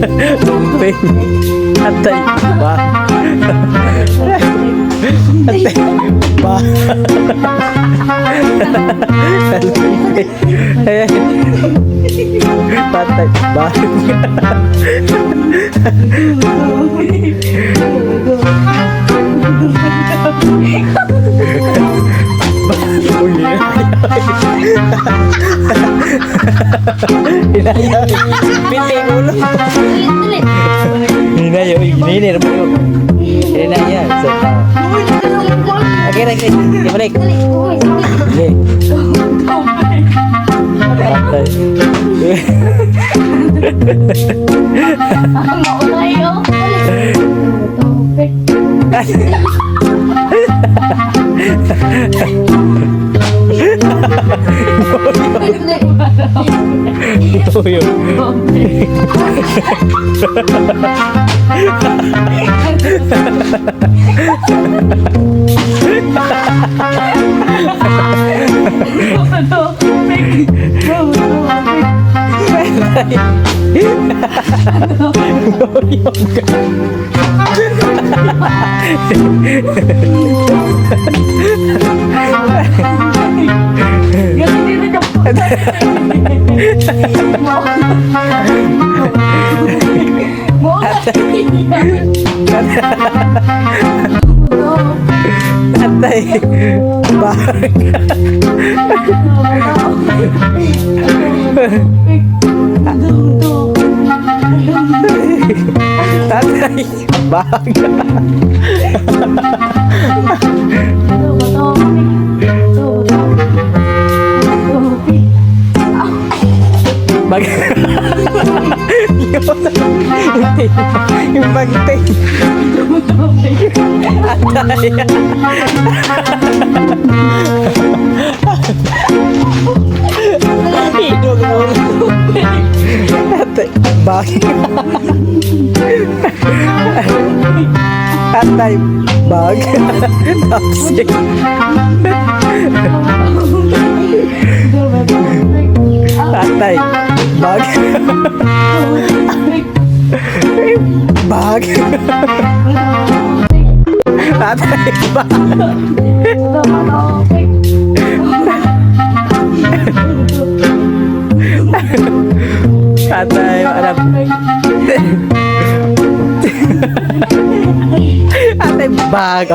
Umping. Atay. Ba. Atay. Ba. Patay. Ba. Hinaya. Piting ulo. Hinaya. Hinaya. Hinaya. Oke, oke. Balik. Oke. Tuyo. Atay. Atay. Baga. Bag. Yung bagtay. Atay. Hidog mo. Atay. Bag. Atay. Bag. Tapsik. Atay. Bag. Bag. Atay. Bag. Atay. Alam. Atay. Bag.